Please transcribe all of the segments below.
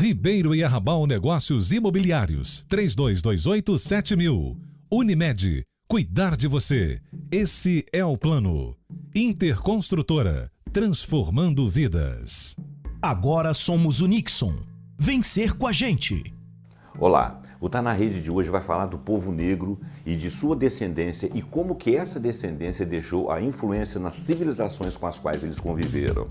Ribeiro e Arrabal Negócios Imobiliários, 3228-7000. Unimed, cuidar de você. Esse é o plano. Interconstrutora, transformando vidas. Agora somos o Nixon. Vencer com a gente. Olá, o Tá na Rede de hoje vai falar do povo negro e de sua descendência e como que essa descendência deixou a influência nas civilizações com as quais eles conviveram.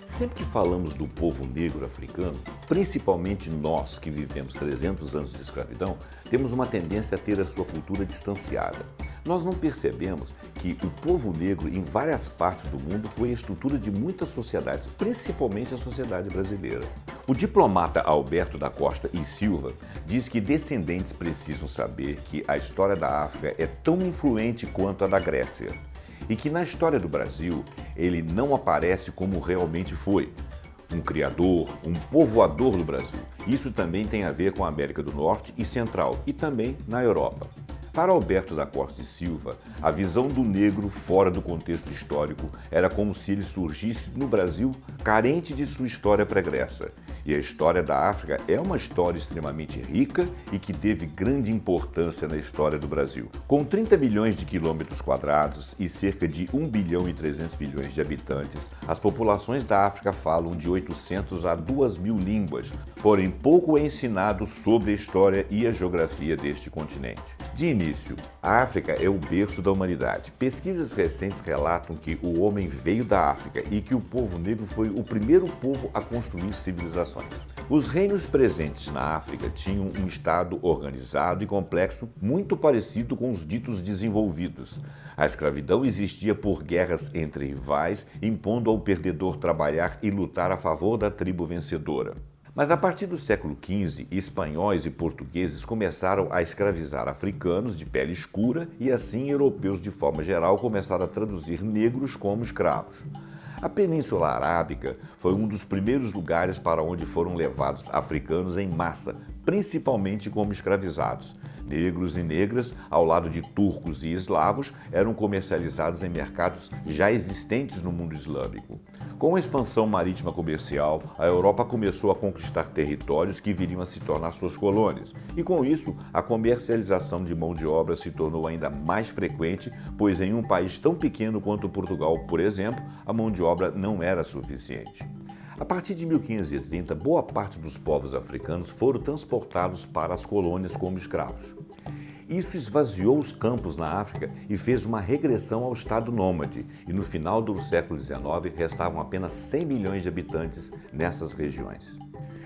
Sempre que falamos do povo negro africano, principalmente nós que vivemos 300 anos de escravidão, temos uma tendência a ter a sua cultura distanciada. Nós não percebemos que o povo negro em várias partes do mundo foi a estrutura de muitas sociedades, principalmente a sociedade brasileira. O diplomata Alberto da Costa e Silva diz que descendentes precisam saber que a história da África é tão influente quanto a da Grécia. E que na história do Brasil, ele não aparece como realmente foi. Um criador, um povoador do Brasil. Isso também tem a ver com a América do Norte e Central e também na Europa. Para Alberto da Costa e Silva, a visão do negro fora do contexto histórico era como se ele surgisse no Brasil carente de sua história pregressa. E a história da África é uma história extremamente rica e que teve grande importância na história do Brasil. Com 30 bilhões de quilômetros quadrados e cerca de 1 bilhão e 300 milhões de habitantes, as populações da África falam de 800 a 2.000 línguas, porém pouco é ensinado sobre a história e a geografia deste continente. De início, a África é o berço da humanidade. Pesquisas recentes relatam que o homem veio da África e que o povo negro foi o primeiro povo a construir civilizações. Os reinos presentes na África tinham um estado organizado e complexo muito parecido com os ditos desenvolvidos. A escravidão existia por guerras entre rivais, impondo ao perdedor trabalhar e lutar a favor da tribo vencedora. Mas a partir do século XV, espanhóis e portugueses começaram a escravizar africanos de pele escura e assim europeus de forma geral começaram a traduzir negros como escravos. A Península Arábica foi um dos primeiros lugares para onde foram levados africanos em massa, principalmente como escravizados. Negros e negras, ao lado de turcos e eslavos, eram comercializados em mercados já existentes no mundo islâmico. Com a expansão marítima comercial, a Europa começou a conquistar territórios que viriam a se tornar suas colônias. E com isso, a comercialização de mão de obra se tornou ainda mais frequente, pois em um país tão pequeno quanto Portugal, por exemplo, a mão de obra não era suficiente. A partir de 1530, boa parte dos povos africanos foram transportados para as colônias como escravos. Isso esvaziou os campos na África e fez uma regressão ao estado nômade, e no final do século XIX restavam apenas 100 milhões de habitantes nessas regiões.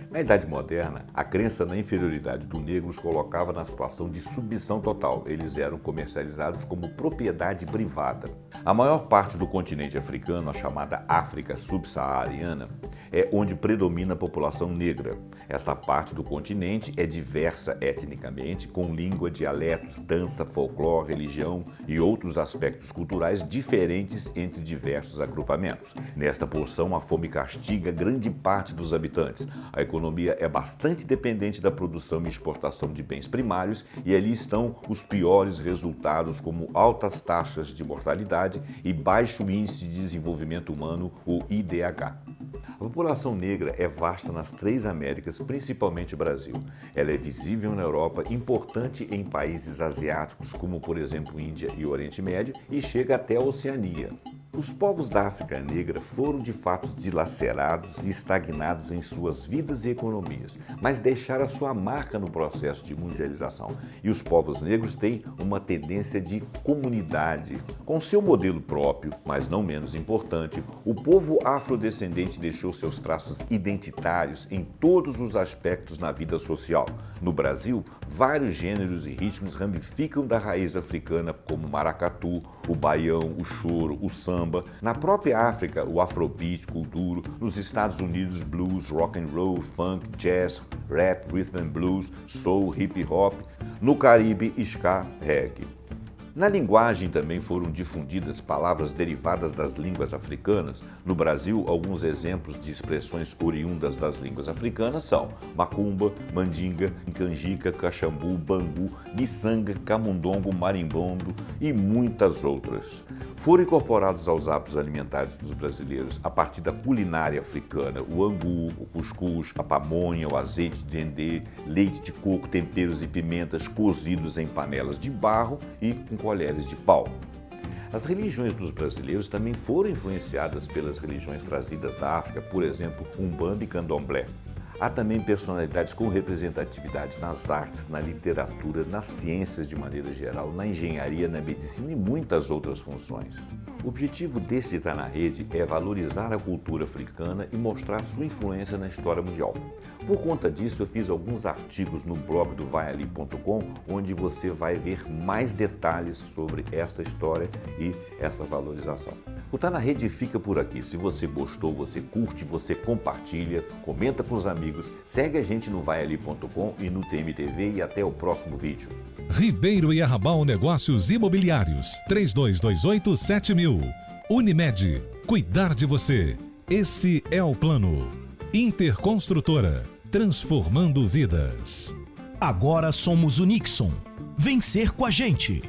Na Idade Moderna, a crença na inferioridade do negro os colocava na situação de submissão total. Eles eram comercializados como propriedade privada. A maior parte do continente africano, a chamada África subsaariana, é onde predomina a população negra. Esta parte do continente é diversa etnicamente, com língua, dialetos, dança, folclore, religião e outros aspectos culturais diferentes entre diversos agrupamentos. Nesta porção, a fome castiga grande parte dos habitantes. A economia é bastante dependente da produção e exportação de bens primários e ali estão os piores resultados, como altas taxas de mortalidade e baixo índice de desenvolvimento humano, o IDH. A população negra é vasta nas 3 Américas, principalmente o Brasil. Ela é visível na Europa, importante em países asiáticos, como por exemplo Índia e Oriente Médio, e chega até a Oceania. Os povos da África Negra foram de fato dilacerados e estagnados em suas vidas e economias, mas deixaram a sua marca no processo de mundialização. E os povos negros têm uma tendência de comunidade. Com seu modelo próprio, mas não menos importante, o povo afrodescendente deixou seus traços identitários em todos os aspectos na vida social. No Brasil, vários gêneros e ritmos ramificam da raiz africana, como o maracatu, o baião, o choro, o samba. Na própria África, o afrobeat, kuduro. Nos Estados Unidos, blues, rock and roll, funk, jazz, rap, rhythm and blues, soul, hip hop. No Caribe, ska, reggae. Na linguagem também foram difundidas palavras derivadas das línguas africanas. No Brasil, alguns exemplos de expressões oriundas das línguas africanas são macumba, mandinga, canjica, caxambu, bangu, miçanga, camundongo, marimbondo e muitas outras. Foram incorporados aos hábitos alimentares dos brasileiros a partir da culinária africana o angu, o cuscuz, a pamonha, o azeite de dendê, leite de coco, temperos e pimentas cozidos em panelas de barro e com colheres de pau. As religiões dos brasileiros também foram influenciadas pelas religiões trazidas da África, por exemplo, Umbanda e Candomblé. Há também personalidades com representatividade nas artes, na literatura, nas ciências de maneira geral, na engenharia, na medicina e muitas outras funções. O objetivo desse Tá na Rede é valorizar a cultura africana e mostrar sua influência na história mundial. Por conta disso, eu fiz alguns artigos no blog do vaiali.com, onde você vai ver mais detalhes sobre essa história e essa valorização. O Tá na Rede fica por aqui. Se você gostou, você curte, você compartilha, comenta com os amigos, segue a gente no vaiali.com e no TMTV e até o próximo vídeo. Ribeiro e Arrabal Negócios Imobiliários, 3228-7000. Unimed, cuidar de você. Esse é o plano. Interconstrutora, transformando vidas. Agora somos o Nixon. Vencer com a gente.